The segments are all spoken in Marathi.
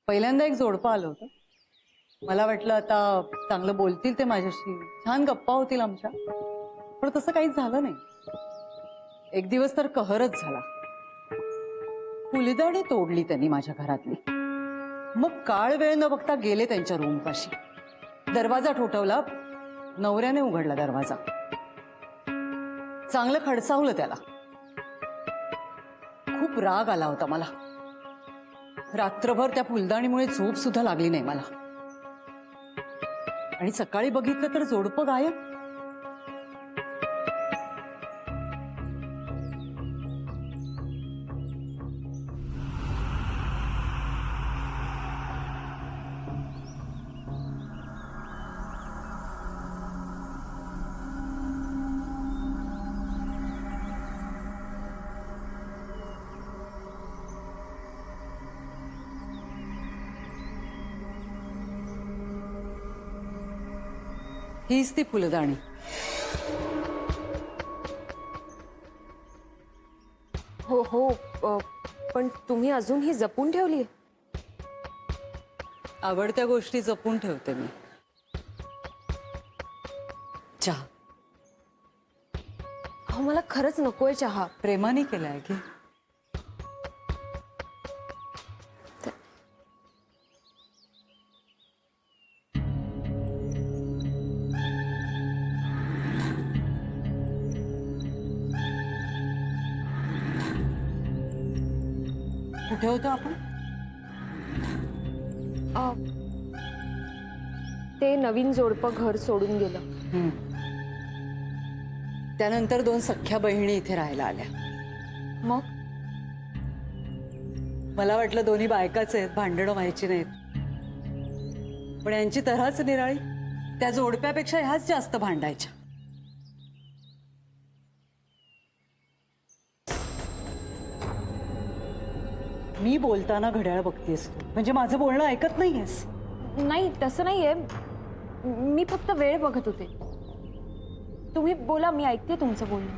पहिल्यांदा एक जोडपं आलं होतं. मला वाटलं आता चांगलं बोलतील ते माझ्याशी, छान गप्पा होतील आमच्या, पण तसं काहीच झालं नाही. एक दिवस तर कहरच झाला. फुलदाणी तोडली त्यांनी माझ्या घरातली. मग काळ वेळ न बघता गेले त्यांच्या रूम पाशी. दरवाजा ठोठवला, नवऱ्याने उघडला दरवाजा. चांगलं खडसावलं त्याला. खूप राग आला होता मला. रात्रभर त्या फुलदाणीमुळे झोप सुद्धा लागली नाही मला. आणि सकाळी बघितलं तर जोडपं गायब. हीच ती फुलदाणी. हो हो पण तुम्ही अजून ही जपून ठेवली? आवडत्या गोष्टी जपून ठेवते मी. चहा अहो मला खरंच नकोय चहा. प्रेमाने केलाय की? कुठे होतो आपण? ते नवीन जोडपं घर सोडून गेलं. त्यानंतर 2 सख्ख्या बहिणी इथे राहायला आल्या. मग मला वाटलं दोन्ही बायकाच आहेत, भांडणं व्हायची नाहीत. पण यांची तऱ्हाच निराळी. त्या जोडप्यापेक्षा ह्याच जास्त भांडायच्या. मी बोलताना घड्याळ बघतेस तू, म्हणजे माझं बोलणं ऐकत नाहीयेस? नाही तसं नाहीये, मी फक्त वेळ बघत होते. तुम्ही बोला, मी ऐकते तुमचं बोलणं.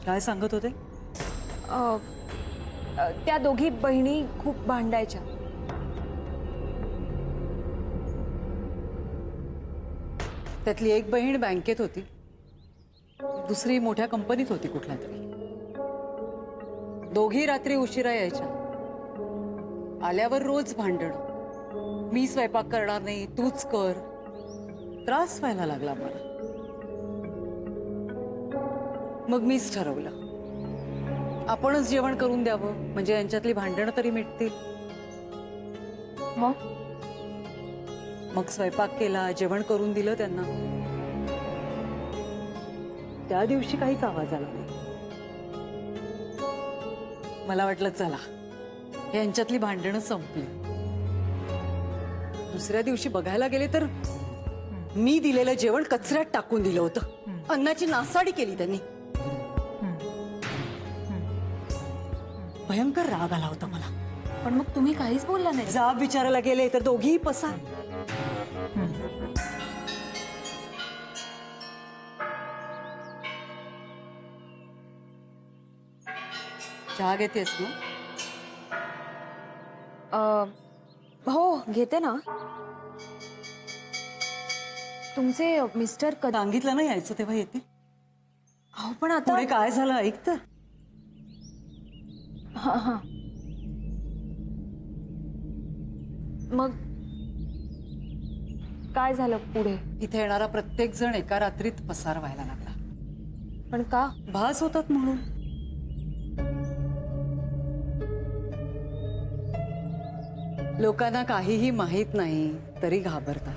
काय सांगत होते? त्या दोघी बहिणी खूप भांडायच्या. त्यातली एक बहीण बँकेत होती, दुसरी मोठ्या कंपनीत होती कुठल्या तरी. दोघी रात्री उशिरा यायच्या. आल्यावर रोज भांडण. मी स्वयंपाक करणार नाही, तूच कर. त्रास व्हायला लागला मला. मग मीच ठरवलं आपणच जेवण करून द्यावं, म्हणजे यांच्यातली भांडणं तरी मिटतील. मग स्वयंपाक केला, जेवण करून दिलं त्यांना. त्या दिवशी काहीच आवाज आला नाही. मला वाटलं चला यांच्यातली भांडणं संपली. दुसऱ्या दिवशी बघायला गेले तर मी दिलेलं जेवण कचऱ्यात टाकून दिलं होतं. अन्नाची नासाडी केली त्यांनी. भयंकर राग आला होता मला. पण मग तुम्ही काहीच बोलला नाही? जाब विचारायला गेले तर दोघीही पसार. चहा घेतेस ना? हो घेते ना. तुमचे मिस्टर सांगितलं ना यायचं तेव्हा येते. हो पण आता पुढे काय झालं ऐक तर. हा मग काय झालं पुढे? इथे येणारा प्रत्येक जण एका रात्रीत पसार व्हायला लागला. पण का? भास होतात म्हणून. लोकांना काहीही माहित नाही तरी घाबरतात.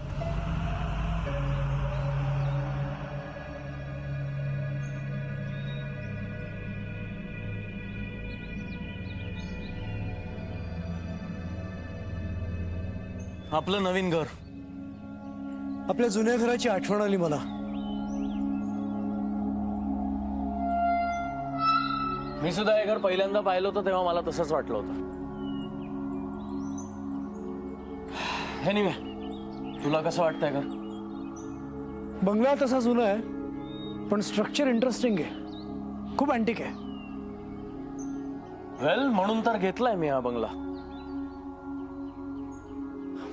आपलं नवीन घर. आपल्या जुन्या घराची आठवण आली मला. मी सुद्धा हे घर पहिल्यांदा पाहिलं होतं तेव्हा मला तसंच वाटलं होतं. एनिवे, तुला कसं वाटतंय घर? बंगला तसा जुना आहे, पण स्ट्रक्चर इंटरेस्टिंग आहे. खूप अँटिक आहे. वेल म्हणून तर घेतलाय मी हा बंगला.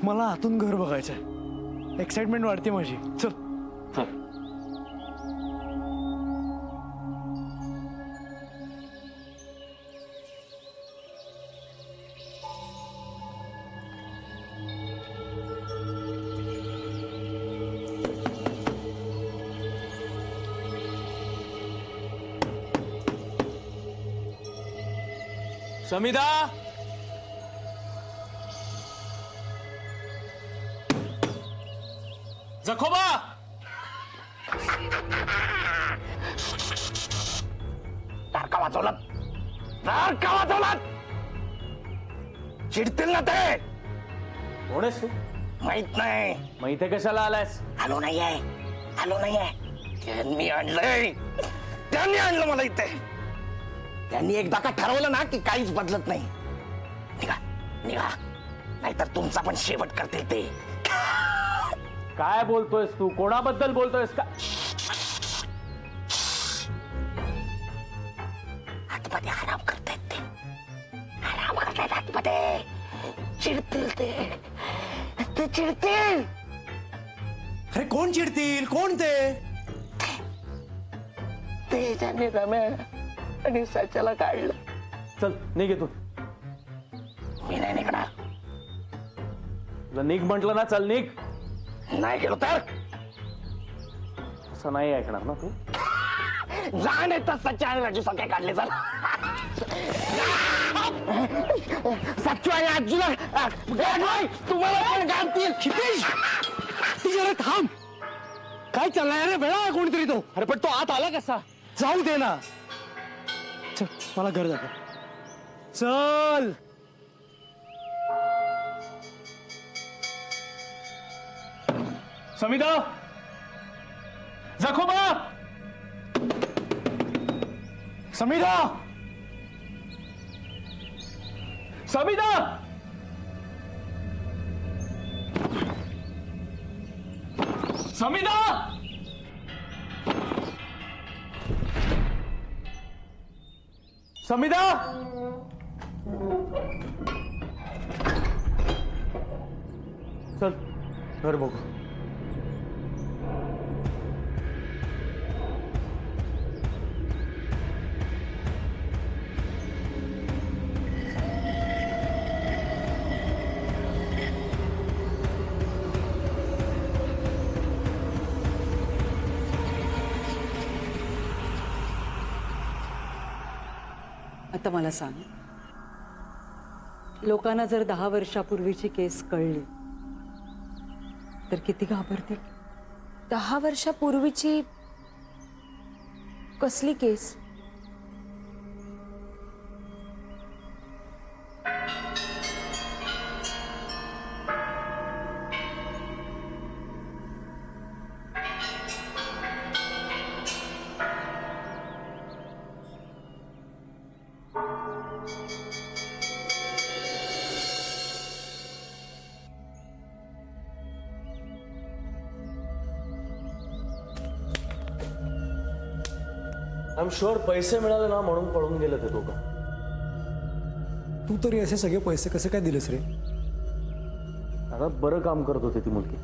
मला आतून घर बघायचंय. एक्साइटमेंट वाढते माझी. चल. चल. समिधा, जखोबा, तारका वाचवलात, तारका वाचवलात. चिडतील ना ते. कोण आहेस तू? माहित नाही. मग इथे कशाला आलायस? आलो नाहीये, आलो नाहीये. त्यांनी आणलंय, त्यांनी आणलं मला इथे. त्यांनी एकदा का ठरवलं ना की काहीच बदलत नाही. निघा निघा, नाहीतर तुमचा पण शेवट करते ते. काय बोलतोयस तू? कोणाबद्दल बोलतोयस का? आतमध्ये आराम करतायत ते, आराम करतायत आतमध्ये. चिडतील ते चिडतील. अरे कोण चिडतील? कोण ते? ते ज्याने रम्या आणि सच्याला काढलं. चल निघ इथून. मी नाही निघणार. तुला निघ म्हटलं ना, चल निघ. नाही गेलो तर असं नाही ऐकणार ना तू. जाण येतात सच्चा आणि राजू सगळे काढले. चल सच्चू आणि आजूला तुम्हाला पण गाडतील. क्षितिज, जरा थांब. काय चाललंय रे? वेळा कोणतरी तो. अरे पण तो आत आला कसा? जाऊ दे ना. चल मला घर दाखव. चल. समिधा, जखोबा, समिधा, समिधा, समिधा, समिधा. चल घर बघू. आता मला सांग, लोकांना जर 10 वर्षापूर्वीची केस कळली तर किती घाबरतील? 10 वर्षापूर्वीची कसली केस? आय एम शुअर पैसे मिळाले ना म्हणून पळून गेले ते दोघं. तू तरी असे सगळे पैसे कसे काय दिलेस रे? आता बरं काम करत होती ती मुलगी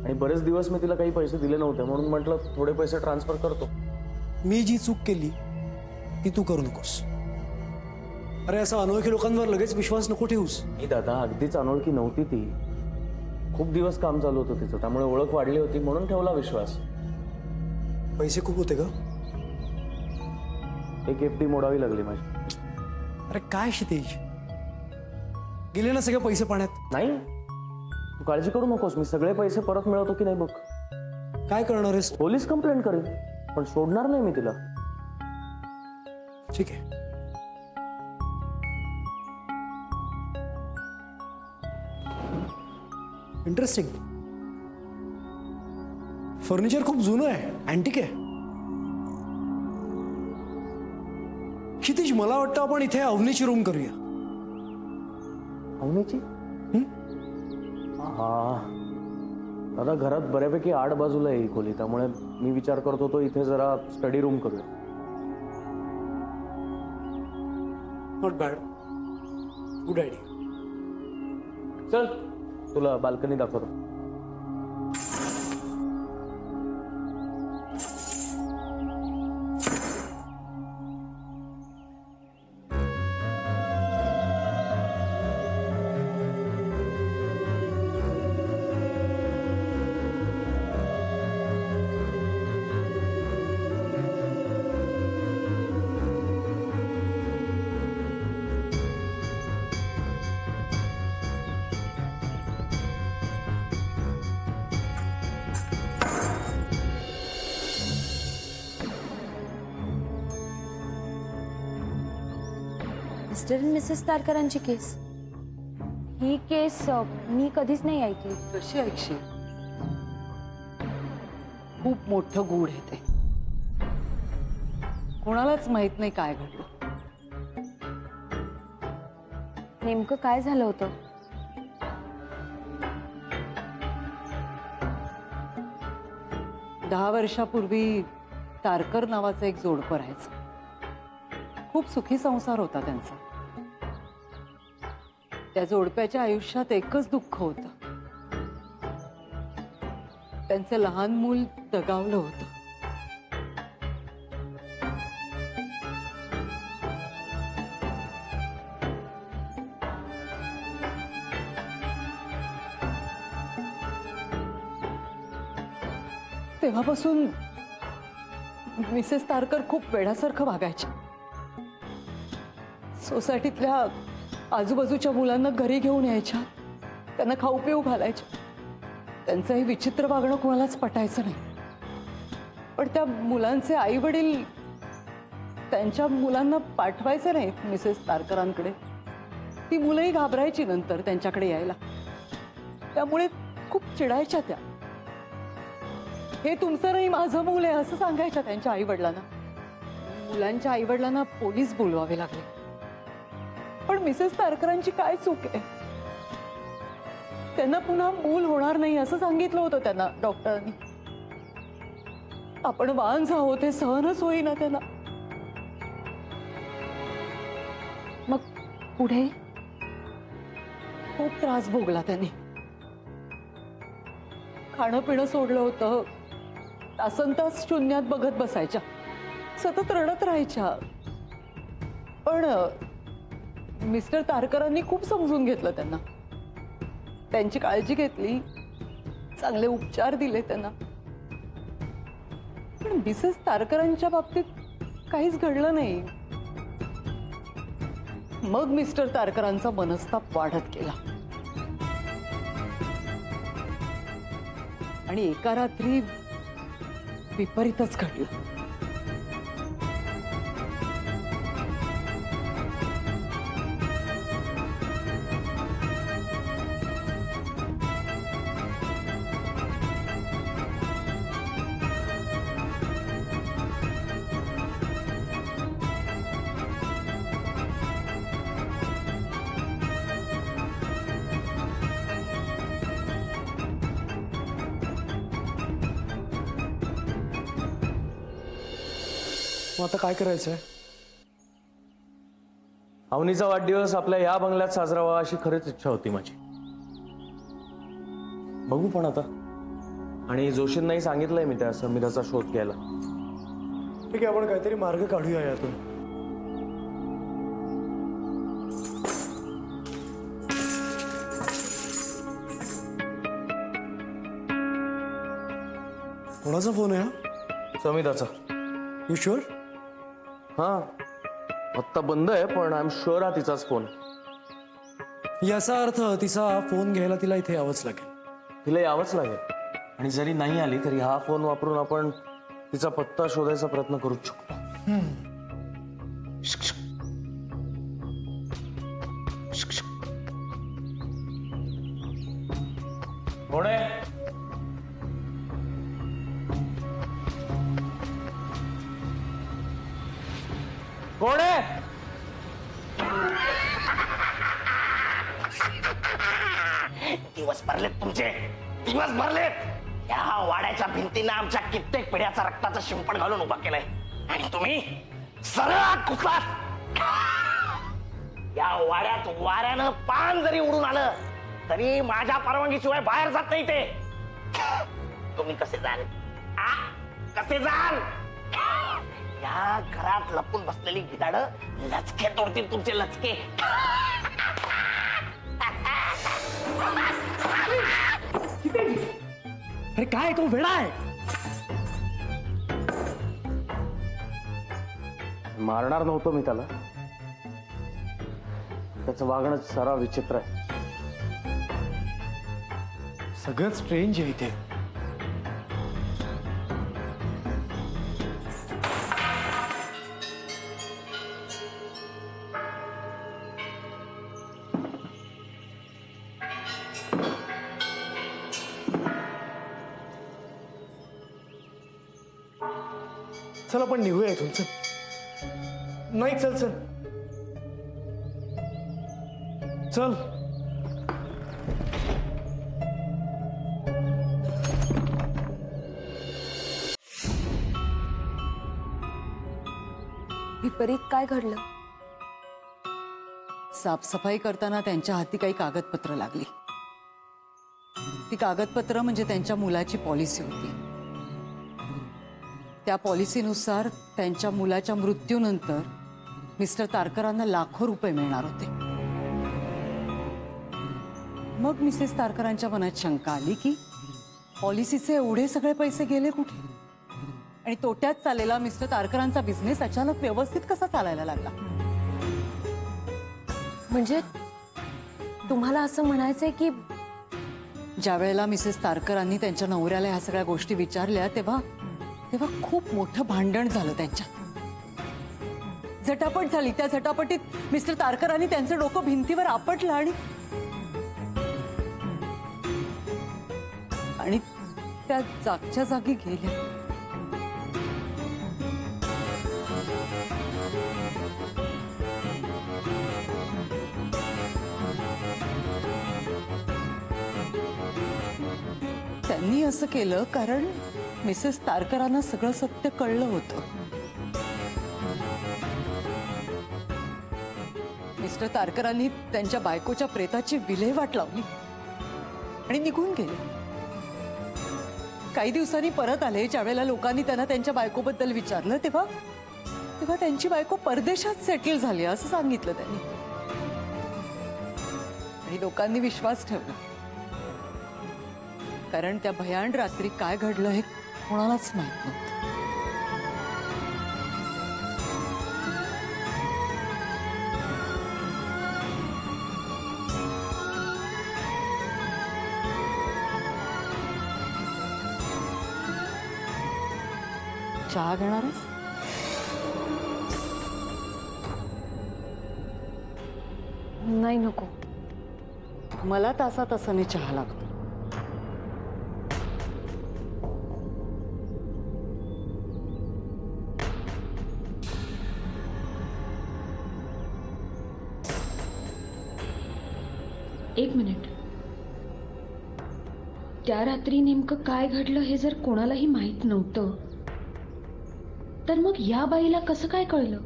आणि बरेच दिवस मी तिला काही पैसे दिले नव्हते म्हणून म्हटलं थोडे पैसे ट्रान्सफर करतो. मी जी चूक केली ती तू करू नकोस. अरे असं अनोळखी लोकांवर लगेच विश्वास नको ठेवूस. ही दादा अगदीच अनोळखी नव्हती ती. खूप दिवस काम चालू होतं तिचं, त्यामुळे ओळख वाढली होती म्हणून ठेवला विश्वास. पैसे खूप होते का? एक एफडी मोडावी लागली माझी. अरे काय क्षितिज, गेले ना सगळे पैसे पाण्यात. नाही, तू काळजी करू नकोस, मी सगळे पैसे परत मिळवतो की नाही बघ. काय करणार आहेस? पोलीस कंप्लेंट करेन, पण सोडणार नाही मी तिला. ठीक आहे. इंटरेस्टिंग. फर्निचर खूप जुनं आहे, अँटिक आहे. क्षितिज, मला वाटतं आपण इथे अवनीची रूम करूया. अवनीची? हा दादा, घरात बऱ्यापैकी आड बाजूला आहे ही खोली, त्यामुळे मी विचार करत होतो इथे जरा स्टडी रूम करूया. Not bad, good idea. चल तुला बाल्कनी दाखवतो. मिस्टर अँड मिसेस तारकरांची केस, ही केस मी कधीच नाही ऐकली. कशी ऐकशील? खूप मोठं गूढ आहे ते. कोणालाच माहित नाही काय घडलं. नेमकं काय झालं होतं? दहा वर्षापूर्वी तारकर नावाचं एक जोडपं राहायचं. खूप सुखी संसार होता त्यांचा. त्या जोडप्याच्या आयुष्यात एकच दुःख होतं. त्यांचं लहान मूल दगावलं होतं. तेव्हापासून मिसेस तारकर खूप वेड्यासारखं वागायच्या. सोसायटीतल्या आजूबाजूच्या मुलांना घरी घेऊन यायच्या, त्यांना खाऊ पिऊ घालायच्या. त्यांचं हे विचित्र वागणं कोणालाच पटायचं नाही. पण त्या मुलांचे आई वडील त्यांच्या मुलांना पाठवायचे नाहीत मिसेस तारकरांकडे. ती मुलंही घाबरायची नंतर त्यांच्याकडे यायला. त्यामुळे खूप चिडायच्या त्या. हे तुमचं नाही, माझं मूल आहे असं सांगायच्या त्यांच्या आई वडिलांना. मुलांच्या आई वडिलांना पोलीस बोलवावे लागले. पण मिसेस तारकरांची काय चूक आहे? त्यांना पुन्हा मूल होणार नाही असं सांगितलं होतं त्यांना डॉक्टरांनी. आपण वांझ आहोत हे सहनच होईना त्यांना. मग पुढे? खूप त्रास भोगला त्यांनी. खाणं पिणं सोडलं होतं. तासनतास शून्यात बघत बसायच्या, सतत रडत राहायच्या. पण मिस्टर तारकरांनी खूप समजून घेतलं त्यांना. त्यांची काळजी घेतली, चांगले उपचार दिले त्यांना. पण मिसेस तारकरांच्या बाबतीत काहीच घडलं नाही. मग मिस्टर तारकरांचा मनस्ताप वाढत गेला आणि एका रात्री विपरीतच घडलं. मग आता काय करायचंय? अवनीचा वाढदिवस आपल्या या बंगल्यात साजरा व्हावा अशी खरीच इच्छा होती माझी. बघू पण आता. आणि जोशींनाही सांगितलंय मी त्या समीराचा शोध घ्यायला. ठीक आहे, आपण काहीतरी मार्ग काढूया यातून. कोणाचा फोन आहे हा? समीराचा. You sure? हा, आत्ता बंद आहे पण आय एम शुअर हा तिचाच फोन. याचा अर्थ तिचा फोन घ्यायला तिला इथे यावंच लागेल. तिला यावंच लागेल. आणि जरी नाही आली तरी हा फोन वापरून आपण तिचा पत्ता शोधायचा प्रयत्न करू शकतो. कोण आहे? कोण आहे? दिवस भरलेत तुमचे, दिवस भरलेत. या वाड्याच्या भिंतीनं आमच्या कित्येक पिढ्याचा रक्ताचा शिंपण घालून उभा केलाय आणि तुम्ही सरळ आत घुसलात. या वाड्यात वाऱ्यानं पान जरी उडून आलं तरी माझ्या परवानगीशिवाय बाहेर जात नाही ते. तुम्ही कसे जाल? कसे जाल? या घरात लपून बसलेली गिधाड लचके तोडतील तुमचे लचके. अरे काय तो वेडा आहे. मारणार नव्हतो मी त्याला. त्याचं वागणं सारा विचित्र आहे. सगळं स्ट्रेंज आहे इथे. चल आपण निघूया इथून. चल. नाही चल चल चल. विपरीत काय घडलं? साफसफाई करताना त्यांच्या हाती काही कागदपत्र लागली. ती कागदपत्र म्हणजे त्यांच्या मुलाची पॉलिसी होती. त्या पॉलिसीनुसार त्यांच्या मुलाच्या मृत्यूनंतर मिस्टर तारकरांना लाखो रुपये मिळणार होते. मग मिसेस तारकरांच्या मनात शंका आली की पॉलिसीचे एवढे सगळे पैसे गेले कुठे, आणि तोट्यात चाललेला मिस्टर तारकरांचा बिझनेस अचानक व्यवस्थित कसा चालायला लागला. म्हणजे तुम्हाला असं म्हणायचंय की ज्या वेळेला मिसेस तारकरांनी त्यांच्या नवऱ्याला ह्या सगळ्या गोष्टी विचारल्या तेव्हा खूप मोठं भांडण झालं त्यांच्यात. झटापट झाली. त्या झटापटीत मिस्टर तारकरांनी त्यांचं डोकं भिंतीवर आपटलं आणि त्या जागच्या जागी गेल्या. त्यांनी असं केलं कारण मिसेस तारकरांना सगळं सत्य कळलं होतं. मिस्टर तारकरांनी त्यांच्या बायकोच्या प्रेताची विल्हेवाट लावली आणि निघून गेले. काही दिवसांनी परत आले. ज्यावेळेला लोकांनी त्यांना त्यांच्या बायकोबद्दल विचारलं तेव्हा त्यांची बायको परदेशात सेटल झाली असं सांगितलं त्यांनी. आणि लोकांनी विश्वास ठेवला, कारण त्या भयाण रात्री काय घडलं हे कोणालाच माहित नव्हतं. चहा घेणारच? नाही, नको. मला तासा तासाने चहा लागतो. एक मिनिट. त्या रात्री नेमकं काय घडलं हे जर कोणालाही माहित नव्हतं तर मग या बाईला कसं काय कळलं?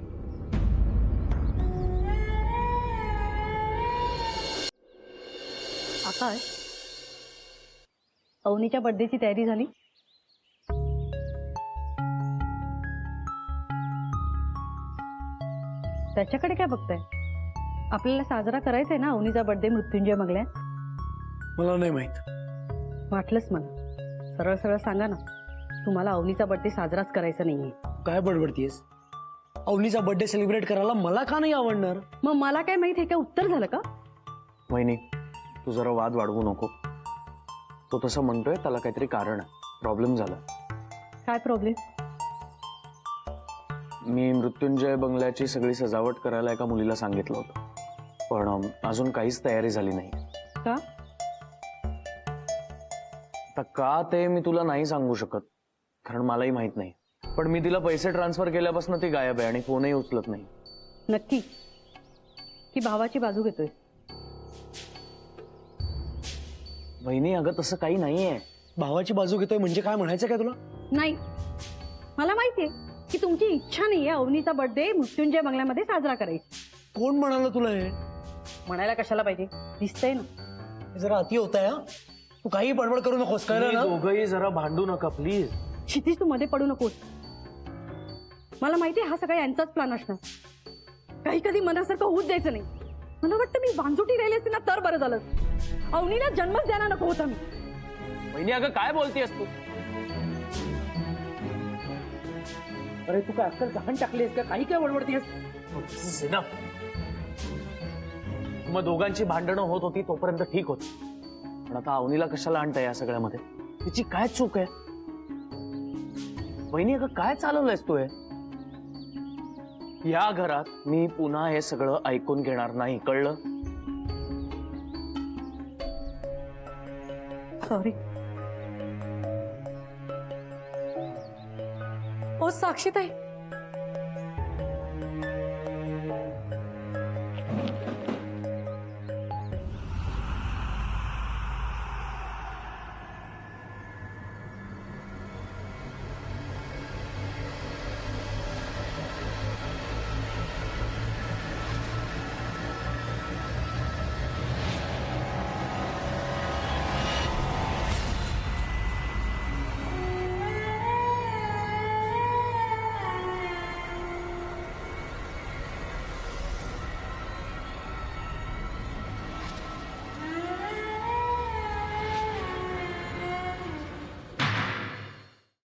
आकाश, अवनीच्या बर्थडेची तयारी झाली? त्याच्याकडे काय बघताय? आपल्याला साजरा करायचा आहे ना अवनीचा बर्थडे मृत्युंजय बंगल्यात. मला नाही माहित. वाटलंच मला. सरळ सरळ सांगा ना, तुम्हाला अवनीचा बर्थडे साजराच करायचा नाहीये. काय बडबडतीयस? अवनीचा बर्थडे सेलिब्रेट करायला मला का नाही आवडणार? मग मला काय माहित हे काय उत्तर झालं का? वहिनी, तू जरा वाद वाढवू नको. तो तसं म्हणतोय त्याला काहीतरी कारण आहे. प्रॉब्लेम झाला. काय प्रॉब्लेम? मी मृत्युंजय बंगल्याची सगळी सजावट करायला एका मुलीला सांगितलं होतं, पण अजून काहीच तयारी झाली नाही. का? आता का ते मी तुला नाही सांगू शकत, कारण मलाही माहित नाही. पण मी तिला पैसे ट्रान्सफर केल्यापासून ती गायब आहे आणि फोनही उचलत नाही. नक्की की भावाची बाजू घेतोय? वहिनी, अगं तसं काही नाहीये. भावाची बाजू घेतोय म्हणजे काय म्हणायचं काय तुला? नाही, मला माहितीये की तुमची इच्छा नाहीये अवनीचा बर्थडे मृत्युंजय बंगल्यामध्ये साजरा करायची. कोण म्हणाल तुला हे म्हणायला कशाला पाहिजे, दिसतंय ना. हे जरा अति होत आहे. तू काही बडबड करू नकोस, कळलं ना? दोघंही जरा भांडू नका प्लीज. क्षितिज, तू मध्ये पडू नकोस. मला माहिती हा सगळा यांचाच प्लॅन असणार. काही कधी मनासारखं होऊच द्यायचं नाही. मला वाटतं मी बांजुटी राहिली असते ना तर बरं झालं. अवनीला जन्मच द्यायला नको होता मी. वहिनी अगं काय बोलतेस तू? अरे तू काय अक्कल गहाण टाकलीस का? काही काय बडबडतीस? मग दोघांची भांडणं होत होती तोपर्यंत ठीक होत, पण आता अवनीला कशाला आणताय या सगळ्यामध्ये? तिची काय चूक आहे? वहिनी अगं काय चालवलंयस तू? या घरात मी पुन्हा हे सगळं ऐकून घेणार नाही, कळलं? सॉरी. ओ साक्षीताई,